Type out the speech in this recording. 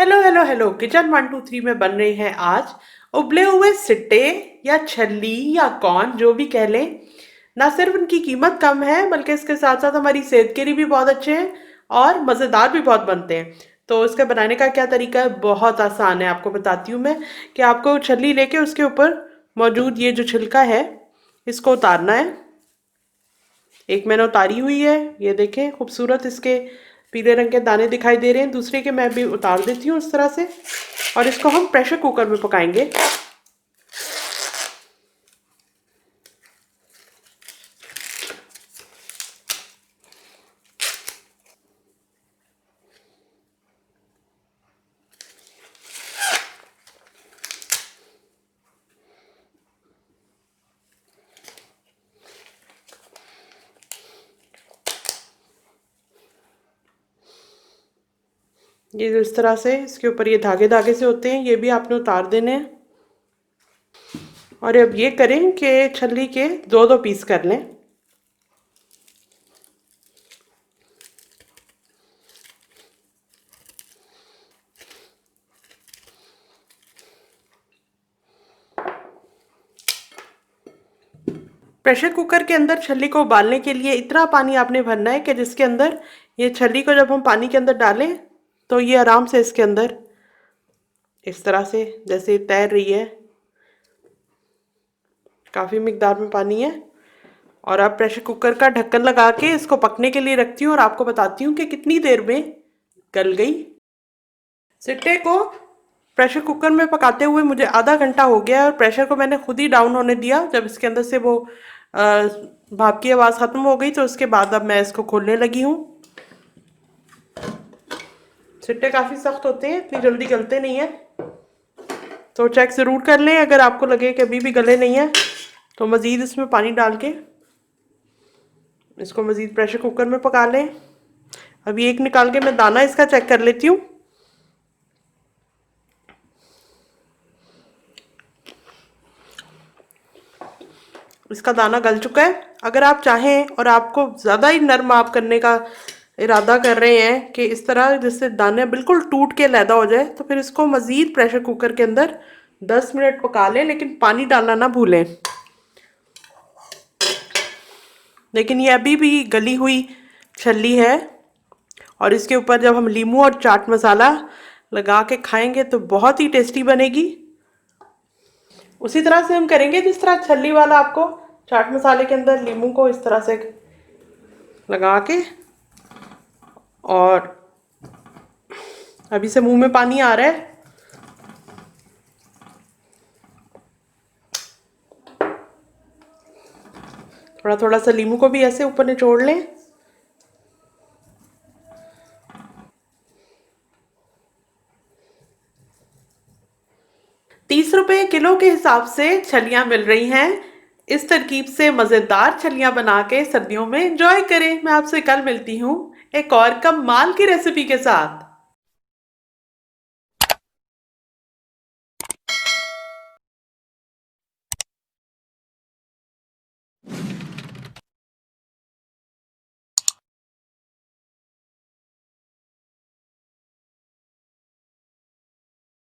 Hello hello hello, kitchen 1 2 3 में बन रहे हैं आज उबले हुए सिट्टे या छल्ली या कॉर्न, जो भी कह लें। ना सिर्फ उनकी कीमत कम है बल्कि इसके साथ साथ हमारी सेहत के लिए भी बहुत अच्छे हैं और मज़ेदार भी बहुत बनते हैं। तो इसके बनाने का क्या तरीका है, बहुत आसान है। आपको बताती हूँ मैं कि आपको छल्ली लेके उसके ऊपर मौजूद ये जो छिलका है इसको उतारना है। एक मैंने उतारी हुई है, ये देखें खूबसूरत इसके पीले रंग के दाने दिखाई दे रहे हैं। दूसरे के मैं भी उतार देती हूँ इस तरह से और इसको हम प्रेशर कुकर में पकाएंगे। ये जो इस तरह से इसके ऊपर ये धागे धागे से होते हैं, ये भी आपने उतार देने हैं। और अब ये करें कि छल्ली के दो दो पीस कर लें। प्रेशर कुकर के अंदर छल्ली को उबालने के लिए इतना पानी आपने भरना है कि जिसके अंदर ये छल्ली को जब हम पानी के अंदर डालें तो ये आराम से इसके अंदर इस तरह से जैसे तैर रही है। काफ़ी मिकदार में पानी है। और अब प्रेशर कुकर का ढक्कन लगा के इसको पकने के लिए रखती हूँ और आपको बताती हूँ कि कितनी देर में गल गई। सिट्टे को प्रेशर कुकर में पकाते हुए मुझे आधा घंटा हो गया है और प्रेशर को मैंने खुद ही डाउन होने दिया। जब इसके अंदर से वो भाप की आवाज़ ख़त्म हो गई तो उसके बाद अब मैं इसको खोलने लगी हूँ। सिट्टे काफ़ी सख्त होते हैं, इतनी जल्दी गलते नहीं हैं, तो चेक ज़रूर कर लें। अगर आपको लगे कि अभी भी गले नहीं है तो मज़ीद इसमें पानी डाल के इसको मज़ीद प्रेशर कुकर में पका लें। अभी एक निकाल के मैं दाना इसका चेक कर लेती हूँ। इसका दाना गल चुका है। अगर आप चाहें और आपको ज़्यादा ही नरम आप करने का इरादा कर रहे हैं कि इस तरह जिससे दाने बिल्कुल टूट के लैदा हो जाए, तो फिर इसको मज़ीद प्रेशर कुकर के अंदर 10 मिनट पका लें, लेकिन पानी डालना ना भूलें। लेकिन ये अभी भी गली हुई छल्ली है और इसके ऊपर जब हम नींबू और चाट मसाला लगा के खाएंगे तो बहुत ही टेस्टी बनेगी। उसी तरह से हम करेंगे जिस तरह छल्ली वाला आपको चाट मसाले के अंदर नींबू को इस तरह से लगा के, और अभी से मुंह में पानी आ रहा है। थोड़ा थोड़ा सा नींबू को भी ऐसे ऊपर निचोड़ लें। 30 रुपए किलो के हिसाब से छलियाँ मिल रही हैं। इस तरकीब से मज़ेदार छलियाँ बना के सर्दियों में एंजॉय करें। मैं आपसे कल मिलती हूँ एक और कमाल की रेसिपी के साथ।